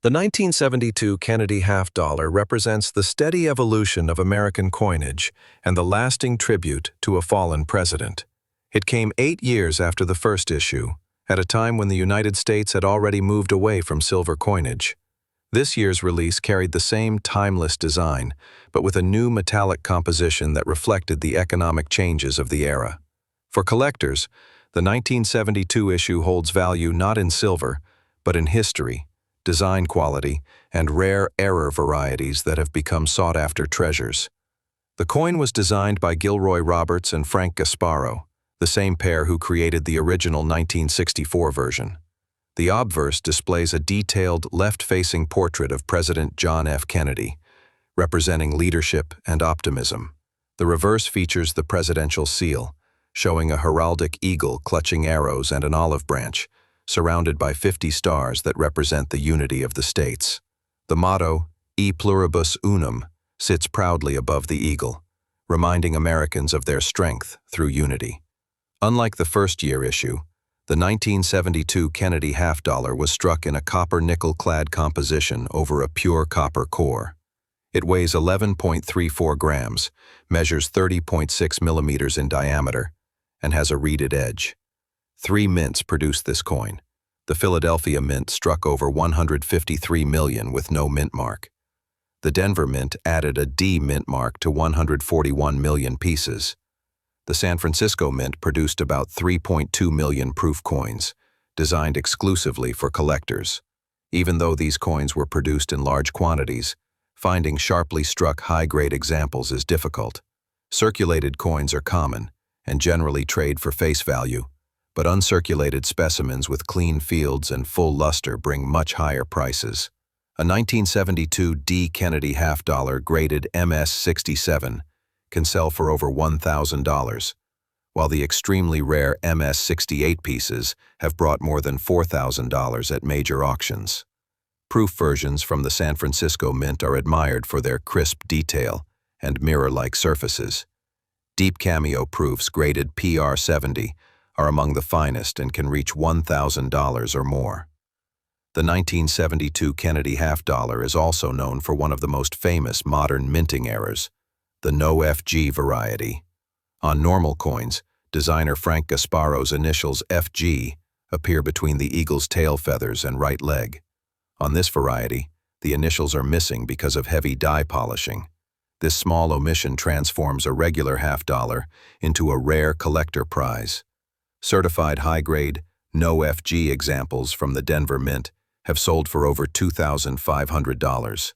The 1972 Kennedy half-dollar represents the steady evolution of American coinage and the lasting tribute to a fallen president. It came 8 years after the first issue, at a time when the United States had already moved away from silver coinage. This year's release carried the same timeless design, but with a new metallic composition that reflected the economic changes of the era. For collectors, the 1972 issue holds value not in silver, but in history, design quality, and rare error varieties that have become sought-after treasures. The coin was designed by Gilroy Roberts and Frank Gasparo, the same pair who created the original 1964 version. The obverse displays a detailed, left-facing portrait of President John F. Kennedy, representing leadership and optimism. The reverse features the presidential seal, showing a heraldic eagle clutching arrows and an olive branch, surrounded by 50 stars that represent the unity of the states. The motto, E pluribus unum, sits proudly above the eagle, reminding Americans of their strength through unity. Unlike the first-year issue, the 1972 Kennedy half-dollar was struck in a copper-nickel-clad composition over a pure copper core. It weighs 11.34 grams, measures 30.6 millimeters in diameter, and has a reeded edge. 3 mints produced this coin. The Philadelphia Mint struck over 153 million with no mint mark. The Denver Mint added a D mint mark to 141 million pieces. The San Francisco Mint produced about 3.2 million proof coins, designed exclusively for collectors. Even though these coins were produced in large quantities, finding sharply struck high-grade examples is difficult. Circulated coins are common and generally trade for face value, but uncirculated specimens with clean fields and full luster bring much higher prices. A 1972 D Kennedy half-dollar graded MS-67 can sell for over $1,000, while the extremely rare MS-68 pieces have brought more than $4,000 at major auctions. Proof versions from the San Francisco Mint are admired for their crisp detail and mirror-like surfaces. Deep cameo proofs graded PR-70 are among the finest and can reach $1,000 or more. The 1972 Kennedy half-dollar is also known for one of the most famous modern minting errors, the no FG variety. On normal coins, designer Frank Gasparo's initials FG appear between the eagle's tail feathers and right leg. On this variety, the initials are missing because of heavy die polishing. This small omission transforms a regular half-dollar into a rare collector prize. Certified high-grade, no FG examples from the Denver Mint have sold for over $2,500.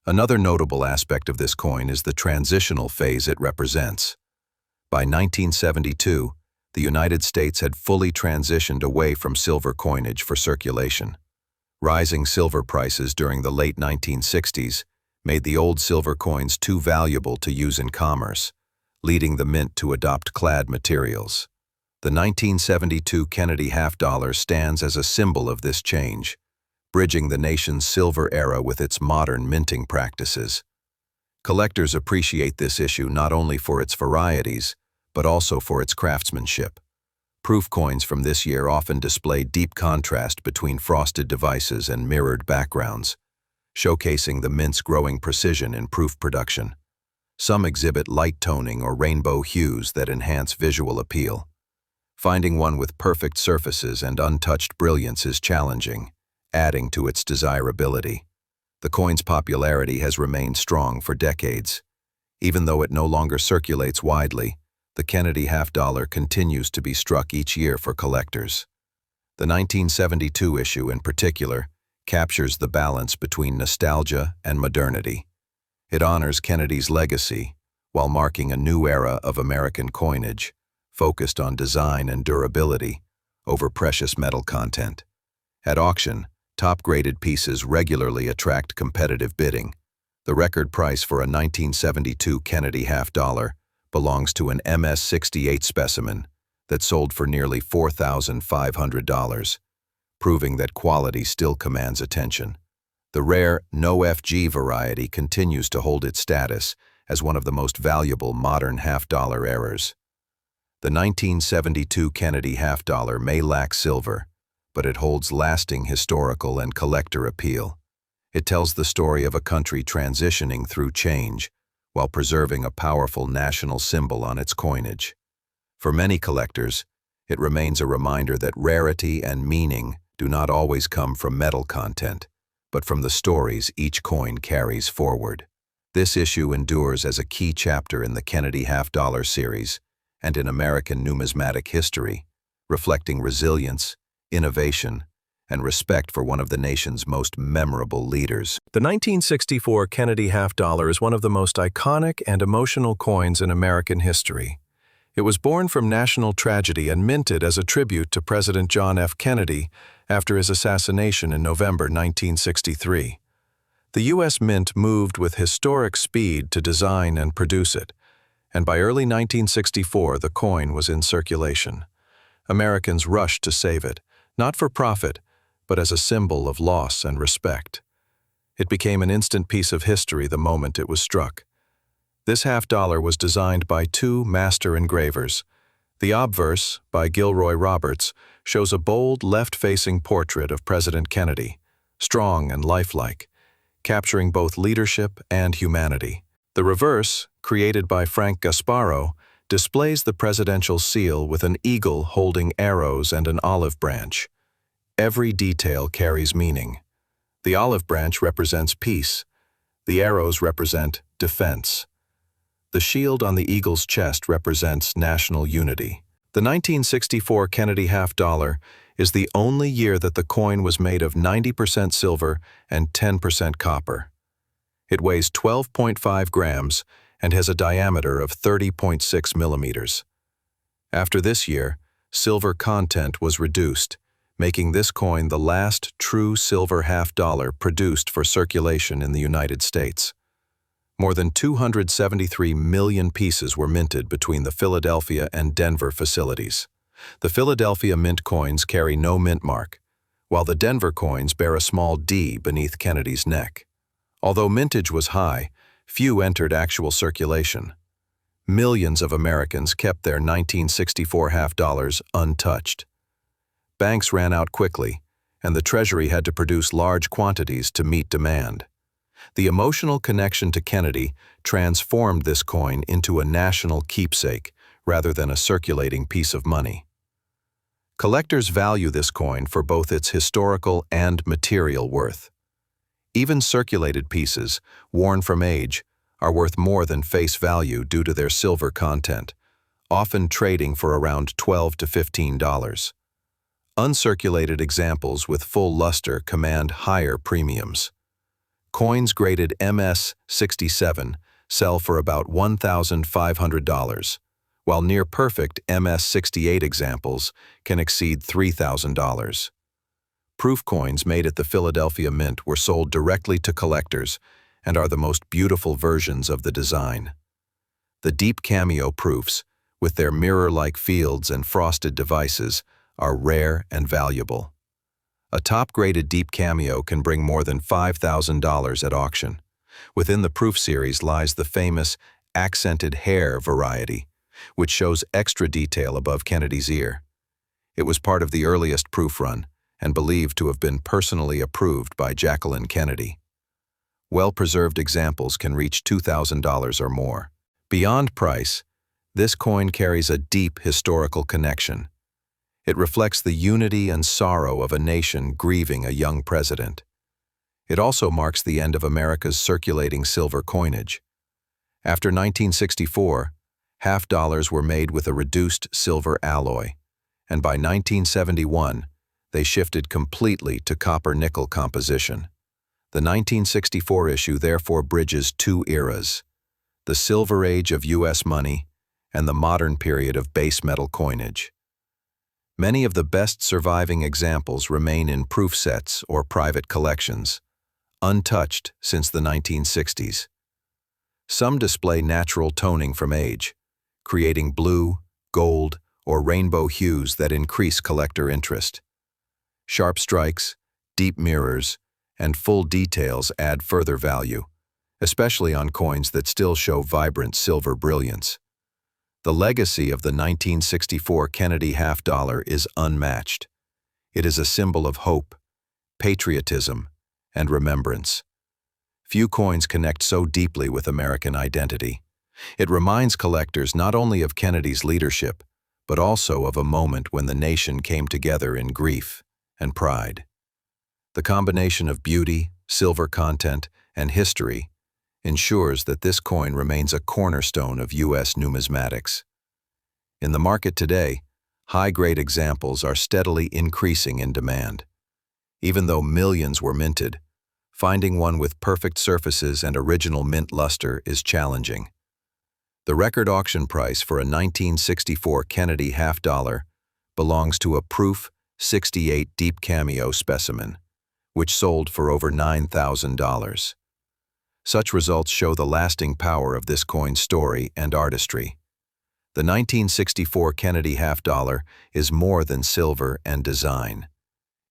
Another notable aspect of this coin is the transitional phase it represents. By 1972, the United States had fully transitioned away from silver coinage for circulation. Rising silver prices during the late 1960s made the old silver coins too valuable to use in commerce, leading the mint to adopt clad materials. The 1972 Kennedy half-dollar stands as a symbol of this change, bridging the nation's silver era with its modern minting practices. Collectors appreciate this issue not only for its varieties, but also for its craftsmanship. Proof coins from this year often display deep contrast between frosted devices and mirrored backgrounds, showcasing the mint's growing precision in proof production. Some exhibit light toning or rainbow hues that enhance visual appeal. Finding one with perfect surfaces and untouched brilliance is challenging, adding to its desirability. The coin's popularity has remained strong for decades. Even though it no longer circulates widely, the Kennedy half-dollar continues to be struck each year for collectors. The 1972 issue, in particular, captures the balance between nostalgia and modernity. It honors Kennedy's legacy while marking a new era of American coinage, focused on design and durability over precious metal content. At auction, top-graded pieces regularly attract competitive bidding. The record price for a 1972 Kennedy half-dollar belongs to an MS-68 specimen that sold for nearly $4,500, proving that quality still commands attention. The rare no FG variety continues to hold its status as one of the most valuable modern half-dollar errors. The 1972 Kennedy half-dollar may lack silver, but it holds lasting historical and collector appeal. It tells the story of a country transitioning through change while preserving a powerful national symbol on its coinage. For many collectors, it remains a reminder that rarity and meaning do not always come from metal content, but from the stories each coin carries forward. This issue endures as a key chapter in the KennedyHalfDollar series and in American numismatic history, reflecting resilience, innovation, and respect for one of the nation's most memorable leaders. The 1964 KennedyHalfDollar is one of the most iconic and emotional coins in American history. It was born from national tragedy and minted as a tribute to President John F. Kennedy after his assassination in November 1963. The USMint moved with historic speed to design and produce it, and by early 1964 the coin was in circulation. Americans rushed to save it, not for profit, but as a symbol of loss and respect. It became an instant piece of history the moment it was struck. This half-dollar was designed by two master engravers. The obverse, by Gilroy Roberts, shows a bold left-facing portrait of President Kennedy, strong and lifelike, capturing both leadership and humanity. The reverse, created by Frank Gasparo, displays the presidential seal with an eagle holding arrows and an olive branch. Every detail carries meaning. The olive branch represents peace. The arrows represent defense. The shield on the eagle's chest represents national unity. The 1964 KennedyHalfDollar is the only year that the coin was made of 90% silver and 10% copper. It weighs 12.5 grams and has a diameter of 30.6 millimeters. After this year, silver content was reduced, making this coin the last true silver half-dollar produced for circulation in the United States. More than 273 million pieces were minted between the Philadelphia and Denver facilities. The Philadelphia mint coins carry no mint mark, while the Denver coins bear a small D beneath Kennedy's neck. Although mintage was high, few entered actual circulation. Millions of Americans kept their 1964 half-dollars untouched. Banks ran out quickly, and the Treasury had to produce large quantities to meet demand. The emotional connection to Kennedy transformed this coin into a national keepsake rather than a circulating piece of money. Collectors value this coin for both its historical and material worth. Even circulated pieces, worn from age, are worth more than face value due to their silver content, often trading for around $12 to $15. Uncirculated examples with full luster command higher premiums. Coins graded MS-67 sell for about $1,500, while near-perfect MS-68 examples can exceed $3,000. ProofCoins made at the Philadelphia Mint were sold directly to collectors and are the most beautiful versions of the design. The deep cameo proofs, with their mirror-like fields and frosted devices, are rare and valuable. A top-graded deep cameo can bring more than $5,000 at auction. Within the proof series lies the famous AccentedHair variety, which shows extra detail above Kennedy's ear. It was part of the earliest proof run and believed to have been personally approved by Jacqueline Kennedy. Well-preserved examples can reach $2,000 or more. Beyond price, this coin carries a deep historical connection. It reflects the unity and sorrow of a nation grieving a young president. It also marks the end of America's circulating silver coinage. After 1964, half-dollars were made with a reduced silver alloy, and by 1971, they shifted completely to copper-nickel composition. The 1964 issue therefore bridges two eras, the silver age of U.S. money and the modern period of base metal coinage. Many of the best surviving examples remain in proof sets or private collections, untouched since the 1960s. Some display natural toning from age, creating blue, gold, or rainbow hues that increase collector interest. Sharp strikes, deep mirrors, and full details add further value, especially on coins that still show vibrant silver brilliance. The legacy of the 1964 KennedyHalfDollar is unmatched. It is a symbol of hope, patriotism, and remembrance. Few coins connect so deeply with American identity. It reminds collectors not only of Kennedy's leadership, but also of a moment when the nation came together in grief and pride. The combination of beauty, silver content, and history ensures that this coin remains a cornerstone of U.S. numismatics. In the market today, high-grade examples are steadily increasing in demand. Even though millions were minted, finding one with perfect surfaces and original mint luster is challenging. The record auction price for a 1964 KennedyHalfDollar belongs to a Proof 68 Deep Cameo specimen, which sold for over $9,000. Such results show the lasting power of this coin's story and artistry. The 1964 KennedyHalfDollar is more than silver and design.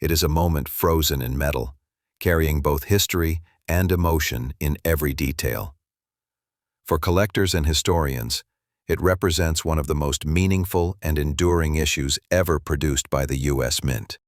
It is a moment frozen in metal, carrying both history and emotion in every detail. For collectors and historians, it represents one of the most meaningful and enduring issues ever produced by the U.S. Mint.